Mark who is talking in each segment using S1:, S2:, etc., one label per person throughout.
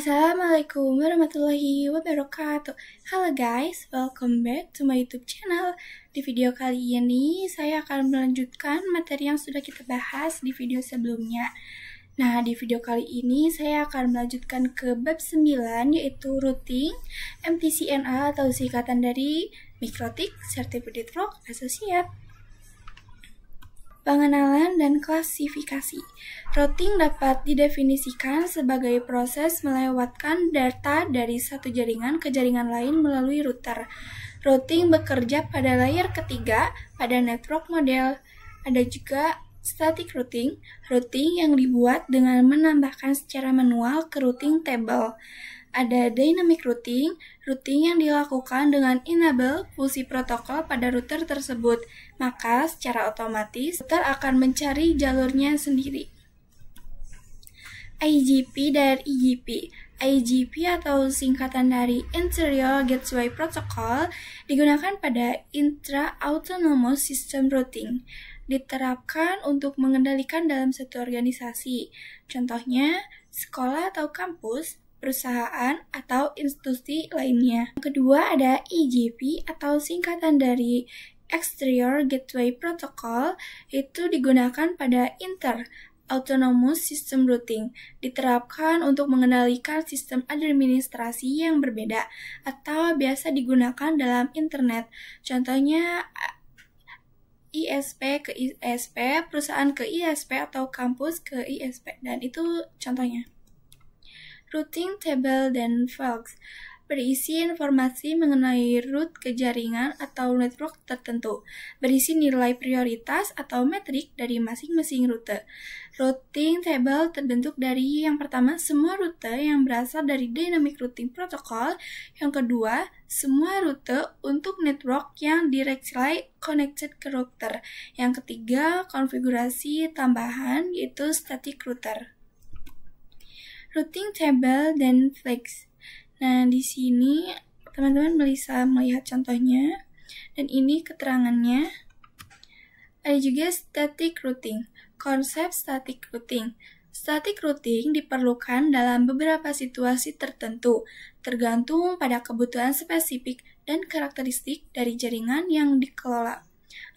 S1: Assalamualaikum warahmatullahi wabarakatuh. Halo guys, welcome back to my YouTube channel. Di video kali ini saya akan melanjutkan materi yang sudah kita bahas di video sebelumnya. Nah, di video kali ini saya akan melanjutkan ke bab 9, yaitu routing MTCNA atau singkatan dari Mikrotik Certificate Network Associate. Pengenalan dan klasifikasi. Routing dapat didefinisikan sebagai proses melewatkan data dari satu jaringan ke jaringan lain melalui router. Routing bekerja pada layer ketiga pada network model. Ada juga static routing, routing yang dibuat dengan menambahkan secara manual ke routing table. Ada dynamic routing, routing yang dilakukan dengan enable fungsi protokol pada router tersebut, maka secara otomatis router akan mencari jalurnya sendiri. IGP dan EGP. IGP atau singkatan dari Interior Gateway Protocol digunakan pada Intra-Autonomous System Routing. Diterapkan untuk mengendalikan dalam satu organisasi, contohnya sekolah atau kampus, perusahaan, atau institusi lainnya. Yang kedua ada EGP atau singkatan dari Exterior Gateway Protocol, itu digunakan pada Inter-Autonomous System Routing, diterapkan untuk mengendalikan sistem administrasi yang berbeda, atau biasa digunakan dalam internet, contohnya ISP ke ISP, perusahaan ke ISP, atau kampus ke ISP, dan itu contohnya. Routing table dan files berisi informasi mengenai route ke jaringan atau network tertentu, berisi nilai prioritas atau metrik dari masing-masing rute. Routing table terbentuk dari yang pertama, semua rute yang berasal dari Dynamic Routing Protocol, yang kedua, semua rute untuk network yang directly connected ke router, yang ketiga, konfigurasi tambahan yaitu static router. Routing table dan flags. Nah, di sini teman-teman bisa melihat contohnya, dan ini keterangannya. Ada juga static routing. Konsep static routing. Static routing diperlukan dalam beberapa situasi tertentu, tergantung pada kebutuhan spesifik dan karakteristik dari jaringan yang dikelola.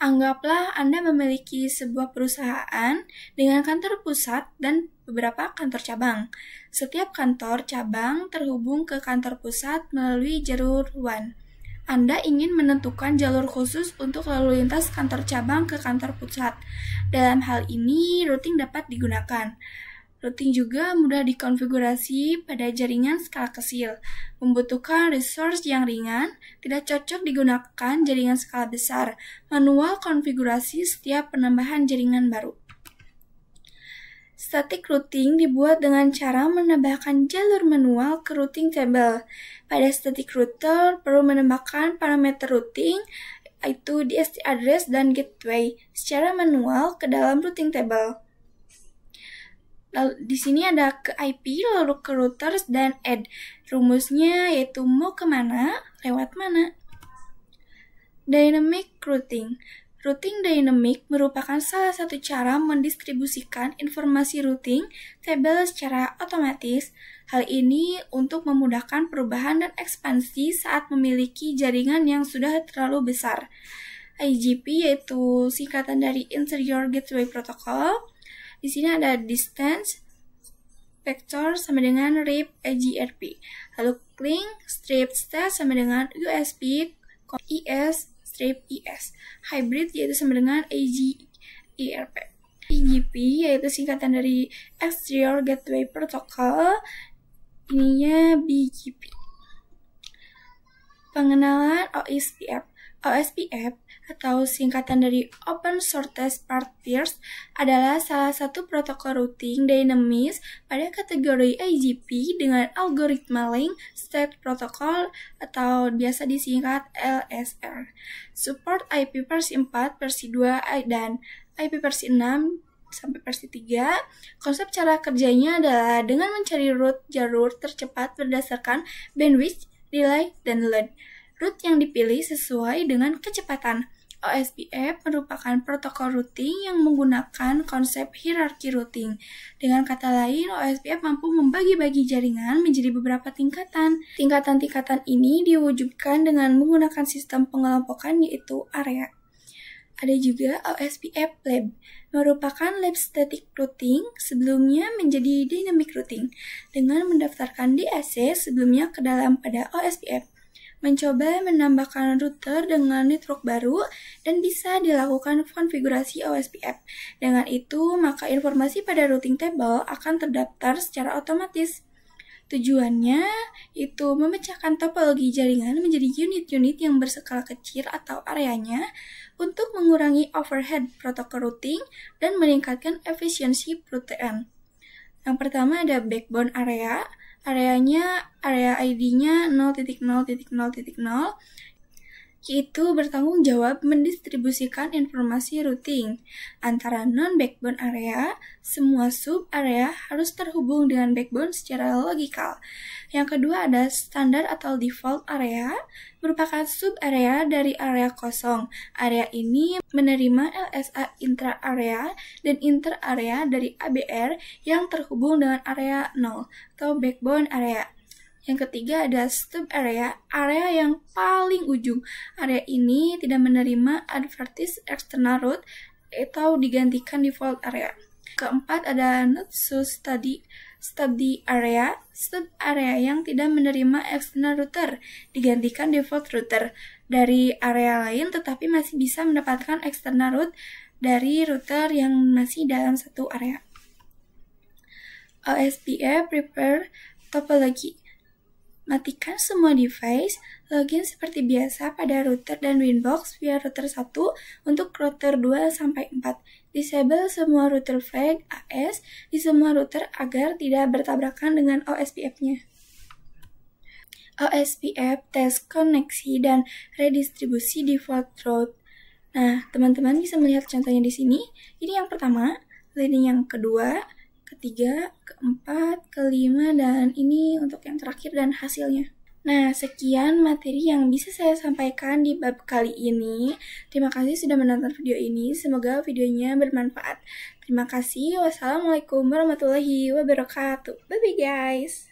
S1: Anggaplah Anda memiliki sebuah perusahaan dengan kantor pusat dan beberapa kantor cabang. Setiap kantor cabang terhubung ke kantor pusat melalui jalur WAN. Anda ingin menentukan jalur khusus untuk lalu lintas kantor cabang ke kantor pusat. Dalam hal ini, routing dapat digunakan. Routing juga mudah dikonfigurasi pada jaringan skala kecil, membutuhkan resource yang ringan, tidak cocok digunakan jaringan skala besar, manual konfigurasi setiap penambahan jaringan baru. Static routing dibuat dengan cara menambahkan jalur manual ke routing table. Pada static router perlu menambahkan parameter routing, yaitu DST address dan gateway, secara manual ke dalam routing table. Lalu di sini ada ke IP, lalu ke routers, dan add. Rumusnya yaitu mau kemana, lewat mana. Dynamic routing. Routing dynamic merupakan salah satu cara mendistribusikan informasi routing table secara otomatis. Hal ini untuk memudahkan perubahan dan ekspansi saat memiliki jaringan yang sudah terlalu besar. IGP yaitu singkatan dari Interior Gateway Protocol. Di sini ada distance vector sama dengan RIP EGRP. Lalu cling strip state sama dengan USB IS strip IS. Hybrid yaitu sama dengan AGERP. EGP yaitu singkatan dari Exterior Gateway Protocol. Ininya BGP. Pengenalan OSPF. OSPF atau singkatan dari Open Shortest Path First adalah salah satu protokol routing dinamis pada kategori IGP dengan algoritma link state protocol atau biasa disingkat LSR. Support IP versi 4, versi 2, dan IP versi 6 sampai versi 3. Konsep cara kerjanya adalah dengan mencari route jalur tercepat berdasarkan bandwidth, delay, dan load. Route yang dipilih sesuai dengan kecepatan. OSPF merupakan protokol routing yang menggunakan konsep hierarki routing. Dengan kata lain, OSPF mampu membagi-bagi jaringan menjadi beberapa tingkatan. Tingkatan-tingkatan ini diwujudkan dengan menggunakan sistem pengelompokan yaitu area. Ada juga OSPF Lab, merupakan lab static routing sebelumnya menjadi dynamic routing dengan mendaftarkan DAC sebelumnya ke dalam pada OSPF. Mencoba menambahkan router dengan network baru dan bisa dilakukan konfigurasi OSPF. Dengan itu, maka informasi pada routing table akan terdaftar secara otomatis. Tujuannya itu memecahkan topologi jaringan menjadi unit-unit yang berskala kecil atau areanya untuk mengurangi overhead protokol routing dan meningkatkan efisiensi perouteran. Yang pertama ada backbone area. Area ID-nya 0.0.0.0, yaitu bertanggung jawab mendistribusikan informasi routing. Antara non-backbone area, semua sub-area harus terhubung dengan backbone secara logikal. Yang kedua ada standar atau default area, merupakan sub-area dari area kosong. Area ini menerima LSA intra-area dan inter-area dari ABR yang terhubung dengan area 0 atau backbone area. Yang ketiga ada stub area, area yang paling ujung. Area ini tidak menerima advertise external route atau digantikan default area. Keempat ada not so study area, stub area yang tidak menerima external router, digantikan default router dari area lain tetapi masih bisa mendapatkan external route dari router yang masih dalam satu area. OSPF prepare topology. Matikan semua device, login seperti biasa pada router dan Winbox via router 1 untuk router 2-4. Disable semua router flag AS di semua router agar tidak bertabrakan dengan OSPF-nya. OSPF test koneksi dan redistribusi default route. Nah, teman-teman bisa melihat contohnya di sini. Ini yang pertama, ini yang kedua, ketiga, keempat, kelima, dan ini untuk yang terakhir dan hasilnya. Nah, sekian materi yang bisa saya sampaikan di bab kali ini. Terima kasih sudah menonton video ini. Semoga videonya bermanfaat. Terima kasih. Wassalamualaikum warahmatullahi wabarakatuh. Bye-bye guys.